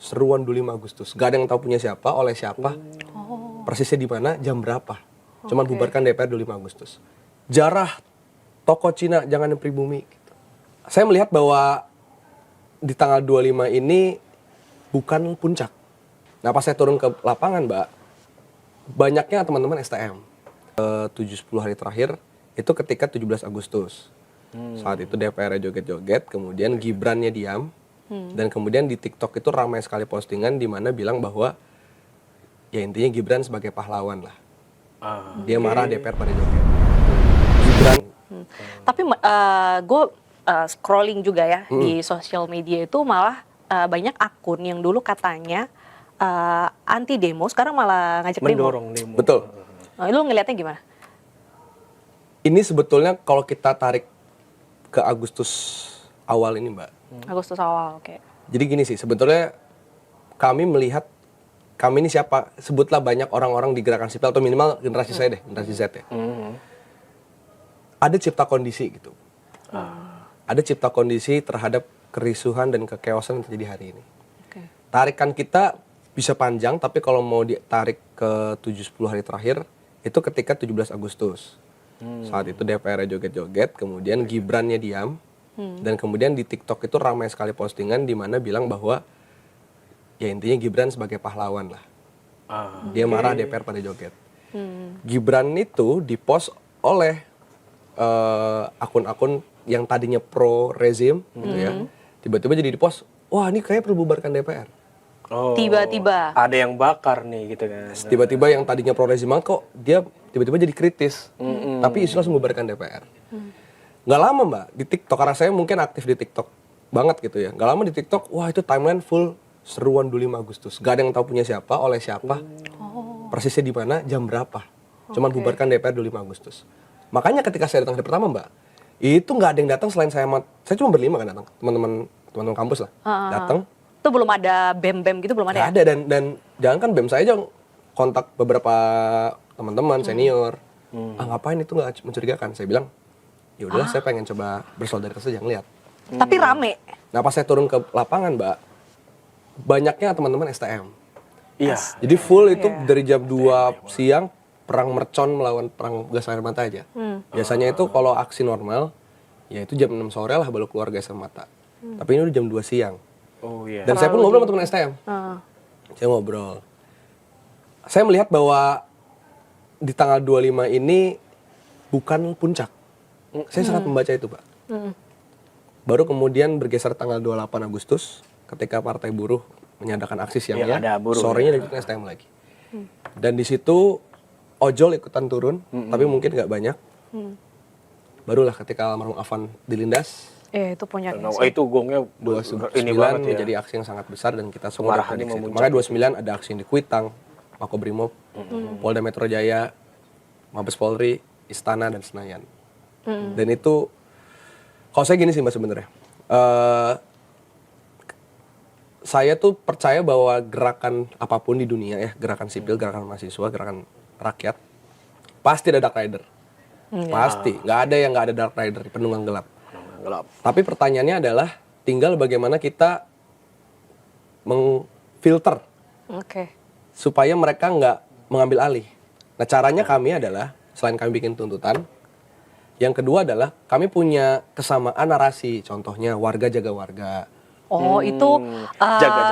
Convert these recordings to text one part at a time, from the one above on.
seruan 25 Agustus. Gak ada yang tahu punya siapa, oleh siapa, persisnya di mana, jam berapa. Cuman bubarkan DPR 25 Agustus. Jarah toko Cina, jangan yang pribumi. Gitu. Saya melihat bahwa di tanggal 25 ini bukan puncak. Nah pas saya turun ke lapangan Mbak, banyaknya teman-teman STM. 7-10 hari terakhir, itu ketika 17 Agustus. Saat itu DPR joget-joget, kemudian Gibrannya diam. Dan kemudian di TikTok itu ramai sekali postingan di mana bilang bahwa ya intinya Gibran sebagai pahlawan lah. Dia marah DPR pada joget. Gibran. Tapi gue scrolling juga ya di sosial media itu malah banyak akun yang dulu katanya anti demo, sekarang malah ngajak mendorong demo. Betul. Lu ngelihatnya gimana? Ini sebetulnya kalau kita tarik ke Agustus awal ini Mbak. Agustus awal, oke. Jadi gini sih, sebetulnya kami melihat, kami ini siapa, sebutlah banyak orang-orang di gerakan sipil, atau minimal generasi saya deh, generasi Z ya. Ada cipta kondisi gitu. Ada cipta kondisi terhadap kerisuhan dan kekeosan yang terjadi hari ini. Tarikan kita bisa panjang, tapi kalau mau ditarik ke 7-10 hari terakhir, itu ketika 17 Agustus. Saat itu DPR joget-joget, kemudian Gibrannya diam. Dan kemudian di TikTok itu ramai sekali postingan di mana bilang bahwa ya intinya Gibran sebagai pahlawan lah. Dia marah DPR pada joget. Gibran itu dipost oleh akun-akun yang tadinya pro rezim gitu ya. Tiba-tiba jadi dipost, wah ini kayak perlu bubarkan DPR. Tiba-tiba. Ada yang bakar nih gitu kan. Tiba-tiba yang tadinya pro rezim banget kok dia tiba-tiba jadi kritis. Tapi isu langsung bubarkan DPR. Nggak lama Mbak, di TikTok, karena saya mungkin aktif di TikTok banget gitu ya. Nggak lama di TikTok, wah itu timeline full seruan 25 Agustus. Nggak ada yang tahu punya siapa, oleh siapa, persisnya di mana, jam berapa. Cuman bubarkan DPR 25 Agustus. Makanya ketika saya datang hari pertama Mbak, itu nggak ada yang datang selain saya cuma berlima kan datang, teman-teman kampus lah. Datang. Itu belum ada BEM-BEM gitu, belum ada Nggak ada, dan jangan kan BEM saya aja kontak beberapa teman-teman senior. Ngapain itu nggak mencurigakan? Saya bilang, ya udahlah saya pengen coba bersolidaritas aja ngeliat. Tapi rame. Nah pas saya turun ke lapangan Mbak, banyaknya teman-teman STM. Iya. Jadi full itu dari jam 2 siang perang mercon melawan perang gas air mata aja. Biasanya itu kalau aksi normal, ya itu jam 6 sore lah baru keluar gas air mata. Tapi ini udah jam 2 siang. Oh iya. Dan saya pun ngobrol sama teman STM. Saya ngobrol. Saya melihat bahwa di tanggal 25 ini bukan puncak. Saya sangat membaca itu, Pak. Baru kemudian bergeser tanggal 28 Agustus ketika Partai Buruh menyadakan aksi siangnya, sorenya diikutin STM lagi. Dan di situ ojol ikutan turun, tapi mungkin nggak banyak. Barulah ketika almarhum Afan dilindas. Itu punyanya Itu gongnya 29 ini banget ya. menjadi aksi yang sangat besar dan kita semua diprediksi itu. Makanya 29 ada aksi di Kuitang, Makobrimob, Polda Metro Jaya, Mabes Polri, Istana dan Senayan. Dan itu, kalau saya gini sih Mbak sebenarnya, saya tuh percaya bahwa gerakan apapun di dunia ya, gerakan sipil, gerakan mahasiswa, gerakan rakyat, pasti ada dark rider. Pasti, nggak ada yang nggak ada dark rider, penunggang gelap. Tapi pertanyaannya adalah tinggal bagaimana kita mengfilter supaya mereka nggak mengambil alih. Nah caranya kami adalah selain kami bikin tuntutan, yang kedua adalah kami punya kesamaan narasi. Contohnya warga jaga warga. Itu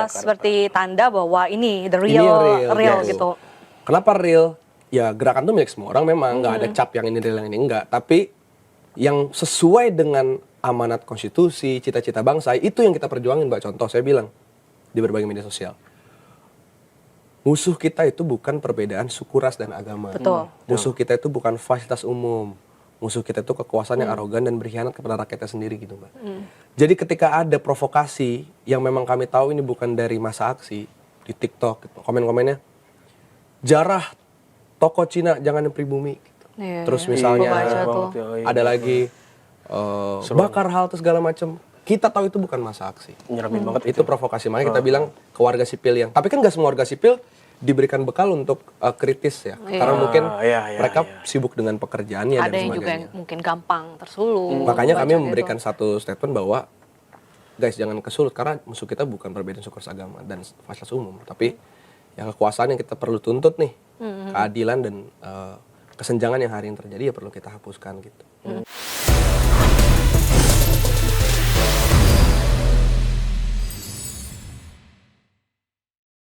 seperti tanda bahwa ini the real yes. gitu. Kenapa real? Ya gerakan itu milik semua orang memang, nggak ada cap yang ini real yang ini enggak. Tapi yang sesuai dengan amanat konstitusi, cita-cita bangsa, itu yang kita perjuangin Mbak. Contoh saya bilang di berbagai media sosial. Musuh kita itu bukan perbedaan suku, ras, dan agama. Betul. Musuh kita itu bukan fasilitas umum. Musuh kita itu kekuasaan yang arogan dan berkhianat kepada rakyatnya sendiri gitu Mbak. Jadi ketika ada provokasi yang memang kami tahu ini bukan dari masa aksi, di TikTok, gitu, komen-komennya, jarah toko Cina, jangan yang pribumi. Gitu. Terus misalnya ada lagi bakar halte segala macam. Kita tahu itu bukan masa aksi. Nyeramin banget itu provokasi. Makanya kita bilang ke warga sipil yang, tapi kan nggak semua warga sipil diberikan bekal untuk kritis ya. Karena mungkin mereka sibuk dengan pekerjaannya dan sebagainya. Ada yang juga yang mungkin gampang tersulung. Makanya kami memberikan satu statement bahwa guys jangan kesulut karena musuh kita bukan perbedaan suku ras agama dan fasilitas umum, tapi yang kekuasaan yang kita perlu tuntut nih, keadilan dan kesenjangan yang hari ini terjadi ya perlu kita hapuskan gitu.